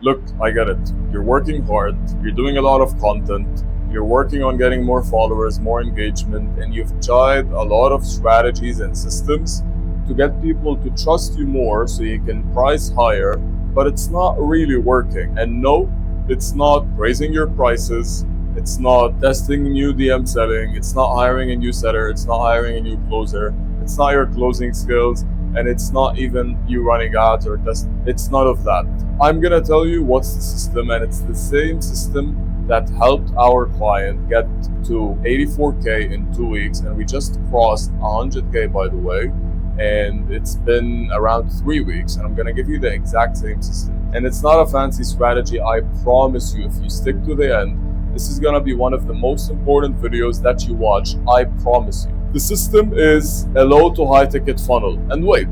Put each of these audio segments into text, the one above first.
Look, I get it. You're working hard, you're doing a lot of content, you're working on getting more followers, more engagement, and you've tried a lot of strategies and systems to get people to trust you more so you can price higher, but it's not really working. And no, it's not raising your prices, it's not testing new DM selling, it's not hiring a new seller, it's not hiring a new closer, it's not your closing skills, and it's not even you running ads or test. It's none of that. I'm gonna tell you what's the system, and it's the same system that helped our client get to 84K in 2 weeks, and we just crossed 100K, by the way, and it's been around 3 weeks, and I'm gonna give you the exact same system. And it's not a fancy strategy. I promise you, if you stick to the end, this is gonna be one of the most important videos that you watch. I promise you. The system is a low to high ticket funnel. And wait.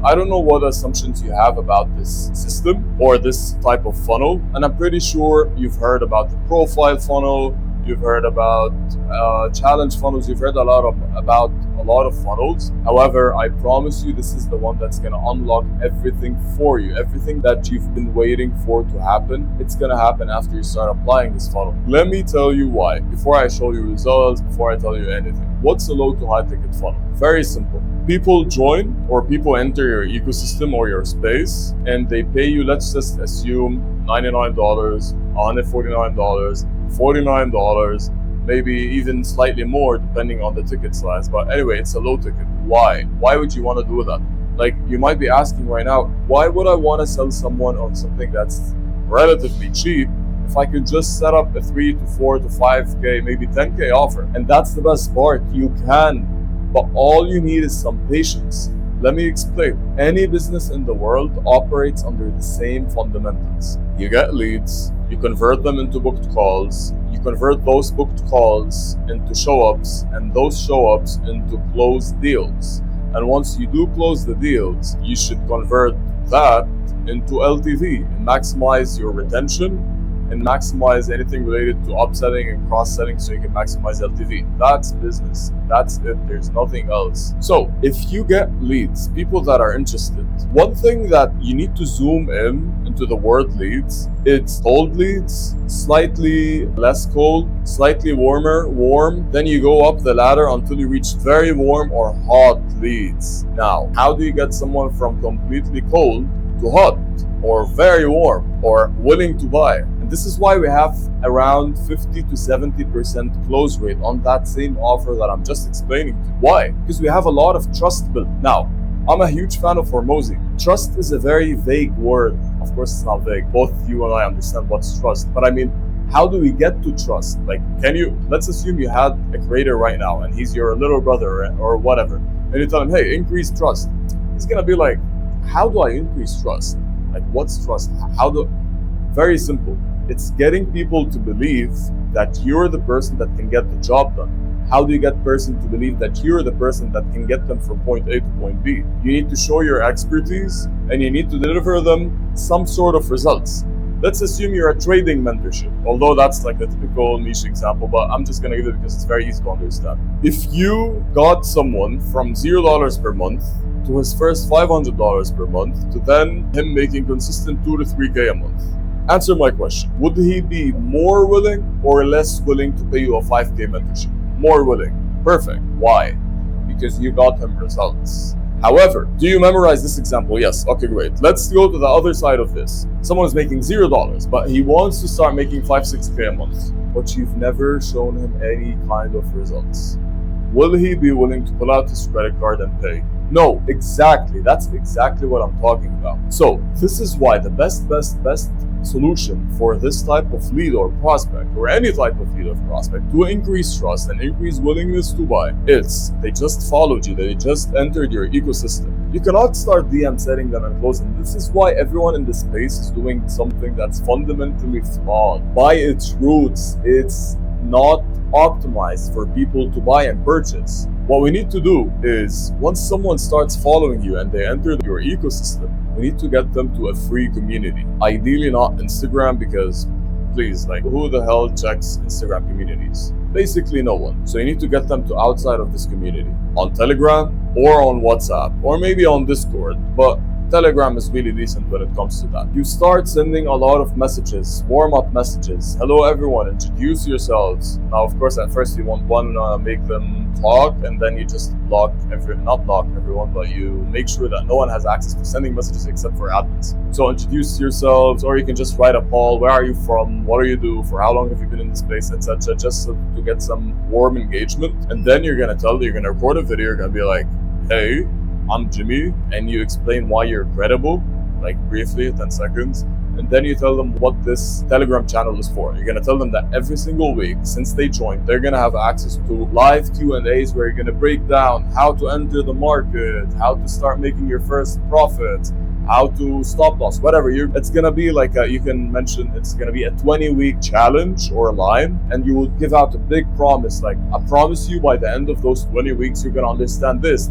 I don't know what assumptions you have about this system or this type of funnel. And I'm pretty sure you've heard about the profile funnel, you've heard about challenge funnels, you've heard about a lot of funnels. However, I promise you, this is the one that's gonna unlock everything for you. Everything that you've been waiting for to happen, it's gonna happen after you start applying this funnel. Let me tell you why. Before I show you results, before I tell you anything. What's a low to high ticket funnel? Very simple. People join or people enter your ecosystem or your space and they pay you, let's just assume $99, $149, $49, maybe even slightly more depending on the ticket size. But anyway, it's a low ticket. Why? Why would you want to do that? Like, you might be asking right now, why would I want to sell someone on something that's relatively cheap if I could just set up a 3 to 4 to 5K, maybe 10K offer? And that's the best part. You can, but all you need is some patience. Let me explain. Any business in the world operates under the same fundamentals. You get leads, you convert them into booked calls, you convert those booked calls into show-ups, and those show-ups into closed deals. And once you do close the deals, you should convert that into LTV and maximize your retention and maximize anything related to upselling and cross-selling so you can maximize LTV. That's business. That's it. There's nothing else. So if you get leads, people that are interested, one thing that you need to zoom in into the word leads, it's cold leads, slightly less cold, slightly warmer, warm, then you go up the ladder until you reach very warm or hot leads. Now, how do you get someone from completely cold to hot or very warm or willing to buy? And this is why we have around 50 to 70% close rate on that same offer that I'm just explaining to you. Why? Because we have a lot of trust built. Now, I'm a huge fan of Hormozi. Trust is a very vague word. Of course, it's not vague. Both you and I understand what's trust. But I mean, how do we get to trust? Like, let's assume you had a creator right now and he's your little brother or whatever. And you tell him, hey, increase trust. He's going to be like, how do I increase trust? Like, what's trust? Very simple. It's getting people to believe that you're the person that can get the job done. How do you get person to believe that you're the person that can get them from point A to point B? You need to show your expertise and you need to deliver them some sort of results. Let's assume you're a trading mentorship, although that's like the typical niche example, but I'm just gonna give it because it's very easy to understand. If you got someone from $0 per month to his first $500 per month to then him making consistent 2 to 3K a month, answer my question. Would he be more willing or less willing to pay you a 5K mentorship? More willing. Perfect. Why? Because you got him results. However, do you memorize this example? Yes. Okay, great. Let's go to the other side of this. Someone is making $0, but he wants to start making 5-6K a month, but you've never shown him any kind of results. Will he be willing to pull out his credit card and pay? No, exactly. That's exactly what I'm talking about. So this is why the best solution for this type of lead or prospect, or any type of lead or prospect, to increase trust and increase willingness to buy, is they just followed you, they just entered your ecosystem. You cannot start DM setting them and closing. This is why everyone in the space is doing something that's fundamentally flawed. By its roots, it's not optimized for people to buy and purchase. What we need to do is, once someone starts following you and they enter your ecosystem, we need to get them to a free community. Ideally not Instagram, because please, like, who the hell checks Instagram communities? Basically no one. So you need to get them to outside of this community, on Telegram or on WhatsApp or maybe on Discord. But Telegram is really decent when it comes to that. You start sending a lot of messages, warm-up messages. Hello everyone, introduce yourselves. Now, of course, at first you want to make them talk, and then you just not block everyone, but you make sure that no one has access to sending messages except for admins. So introduce yourselves, or you can just write a poll. Where are you from? What do you do? For how long have you been in this place, etc. Just to get some warm engagement. And then you're gonna record a video. You're gonna be like, hey, I'm Jimmy, and you explain why you're credible, like briefly, 10 seconds. And then you tell them what this Telegram channel is for. You're gonna tell them that every single week since they joined, they're gonna have access to live Q&As where you're gonna break down how to enter the market, how to start making your first profit, how to stop loss, whatever. It's gonna be like you can mention it's gonna be a 20-week challenge or a line, and you will give out a big promise. Like, I promise you by the end of those 20 weeks, you're gonna understand this.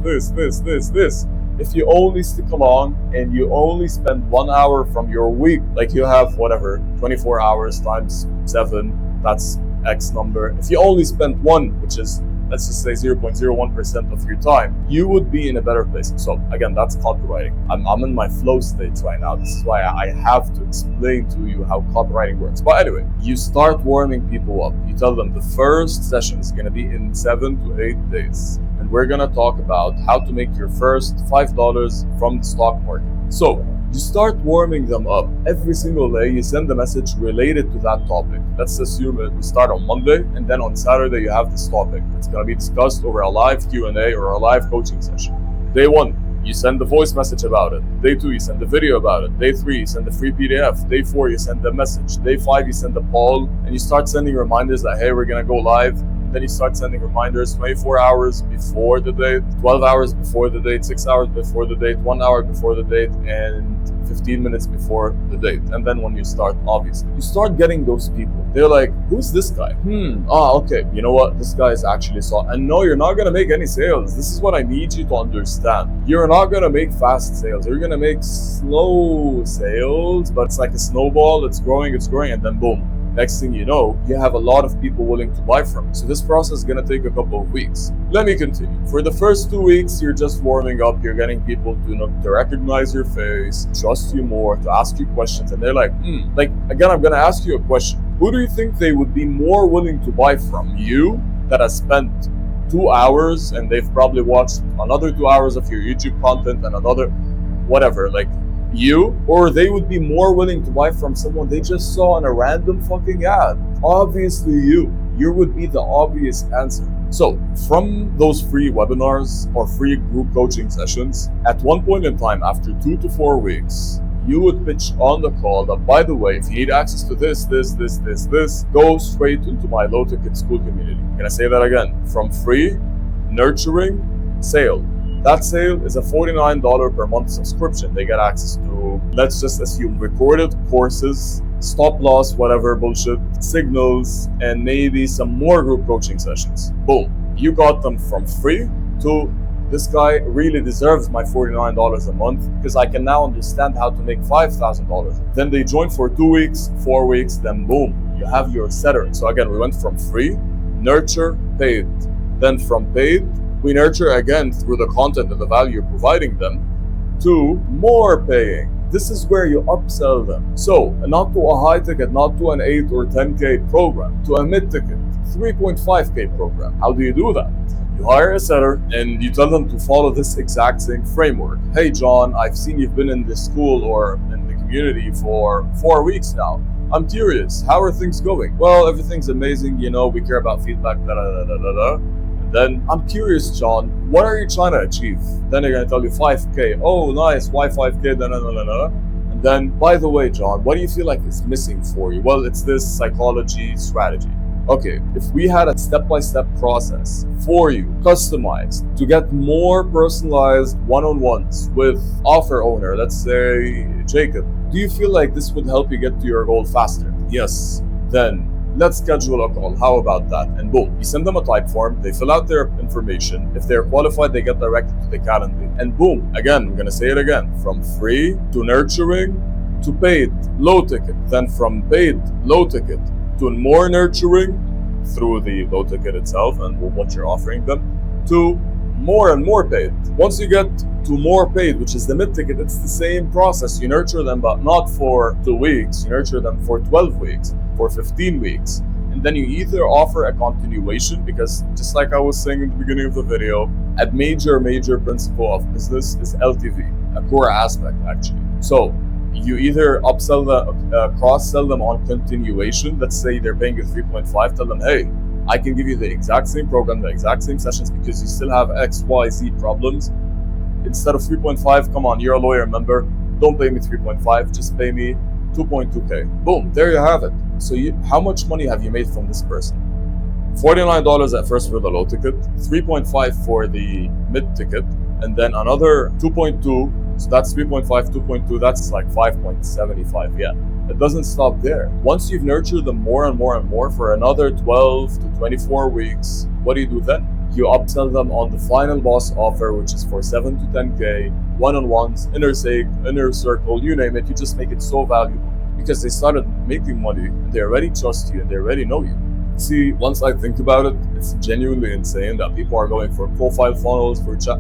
If you only stick along and you only spend 1 hour from your week, like you have 24 hours times 7, that's X number. If you only spend 1, which is, let's just say 0.01% of your time, you would be in a better place. So again, that's copywriting. I'm in my flow state right now. This is why I have to explain to you how copywriting works. But anyway, you start warming people up. You tell them the first session is going to be in 7 to 8 days. And we're going to talk about how to make your first $5 from the stock market. So you start warming them up. Every single day, you send a message related to that topic. Let's assume we start on Monday, and then on Saturday, you have this topic. It's going to be discussed over a live Q&A or a live coaching session. Day 1, you send the voice message about it. Day 2, you send the video about it. Day 3, you send the free PDF. Day 4, you send the message. Day 5, you send the poll, and you start sending reminders that, hey, we're going to go live. Then you start sending reminders 24 hours before the date, 12 hours before the date, 6 hours before the date, 1 hour before the date, and 15 minutes before the date. And then when you start, obviously, you start getting those people. They're like, who's this guy? Okay, you know what? This guy is actually and no, you're not going to make any sales. This is what I need you to understand. You're not going to make fast sales. You're going to make slow sales, but it's like a snowball. It's growing, and then boom. Next thing you know, you have a lot of people willing to buy from you. So this process is going to take a couple of weeks. Let me continue. For the first 2 weeks, you're just warming up. You're getting people to recognize your face, trust you more, to ask you questions. And they're like, again, I'm going to ask you a question. Who do you think they would be more willing to buy from? You, that has spent 2 hours and they've probably watched another 2 hours of your YouTube content and another whatever, like you, or they would be more willing to buy from someone they just saw on a random fucking ad? Obviously you would be the obvious answer. So from those free webinars or free group coaching sessions, at one point in time after 2 to 4 weeks, you would pitch on the call that, by the way, if you need access to this, go straight into my low ticket school community. Can I say that again? From free, nurturing, sale. That sale is a $49 per month subscription. They get access to, let's just assume, recorded courses, stop loss, whatever bullshit, signals, and maybe some more group coaching sessions. Boom. You got them from free to, this guy really deserves my $49 a month because I can now understand how to make $5,000. Then they join for 2 weeks, 4 weeks, then boom, you have your setter. So again, we went from free, nurture, paid. Then from paid, we nurture again through the content and the value you're providing them, to more paying. This is where you upsell them. So, not to a high ticket, not to an 8 or 10K program, to a mid ticket, 3.5K program. How do you do that? You hire a setter and you tell them to follow this exact same framework. Hey John, I've seen you've been in this school or in the community for 4 weeks now. I'm curious, how are things going? Well, everything's amazing, we care about feedback, Then, I'm curious, John, what are you trying to achieve? Then they're going to tell you 5K. Oh, nice. Why 5K? And then, by the way, John, what do you feel like is missing for you? Well, it's this psychology strategy. Okay, if we had a step-by-step process for you, customized, to get more personalized one-on-ones with offer owner, let's say Jacob, do you feel like this would help you get to your goal faster? Yes. Then, let's schedule a call. How about that? And boom, you send them a type form, they fill out their information. If they're qualified, they get directed to the calendar. And boom, again, I'm gonna say it again, from free to nurturing to paid, low ticket. Then from paid, low ticket to more nurturing through the low ticket itself and what you're offering them, to more and more paid. Once you get to more paid, which is the mid-ticket, it's the same process. You nurture them, but not for 2 weeks. You nurture them for 12 weeks, for 15 weeks. And then you either offer a continuation, because just like I was saying in the beginning of the video, a major principle of business is LTV, a core aspect actually. So you either upsell them, cross-sell them on continuation. Let's say they're paying you 3.5, tell them, hey, I can give you the exact same program, the exact same sessions, because you still have X, Y, Z problems. Instead of 3.5, come on, you're a lawyer member, don't pay me 3.5, just pay me 2.2K. Boom, there you have it. So how much money have you made from this person? $49 at first for the low ticket, 3.5 for the mid ticket, and then another 2.2. So that's 3.5, 2.2, that's like 5.75. Yeah, it doesn't stop there. Once you've nurtured them more and more and more for another 12 to 24 weeks, what do you do then? You upsell them on the final boss offer, which is for 7 to 10K, one-on-ones, inner circle, you name it. You just make it so valuable because they started making money and they already trust you and they already know you. See, once I think about it, it's genuinely insane that people are going for profile funnels, for chat.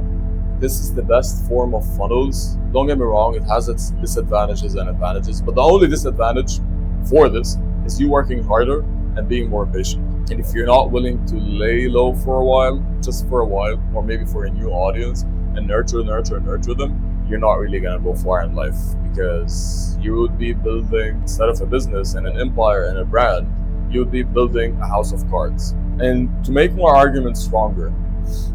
This is the best form of funnels. Don't get me wrong, it has its disadvantages and advantages, but the only disadvantage for this is you working harder and being more patient. And if you're not willing to lay low for a while, just for a while, or maybe for a new audience, and nurture them, you're not really gonna go far in life, because you would be building, instead of a business and an empire and a brand, you would be building a house of cards. And to make my argument stronger,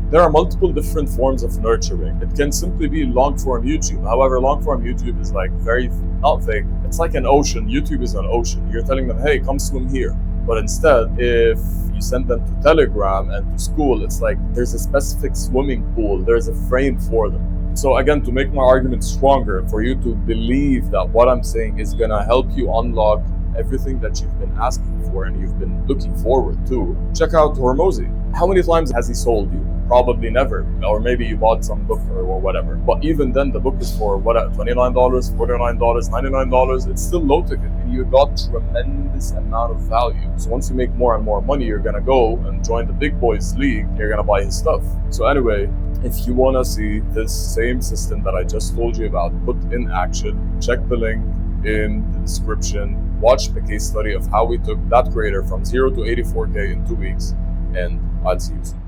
there are multiple different forms of nurturing. It can simply be long-form YouTube. However, long-form YouTube is like very, not vague. It's like an ocean. YouTube is an ocean. You're telling them, hey, come swim here. But instead, if you send them to Telegram and to school, it's like there's a specific swimming pool. There's a frame for them. So again, to make my argument stronger, for you to believe that what I'm saying is gonna help you unlock everything that you've been asking for and you've been looking forward to, check out Hormozi. How many times has he sold you? Probably never. Or maybe you bought some book or whatever. But even then, the book is for what, $29, $49, $99. It's still low ticket and you got tremendous amount of value. So once you make more and more money, you're gonna go and join the big boys league. You're gonna buy his stuff. So anyway, if you wanna see this same system that I just told you about put in action, check the link in the description. Watch the case study of how we took that creator from 0 to 84K in 2 weeks, and I'll see you soon.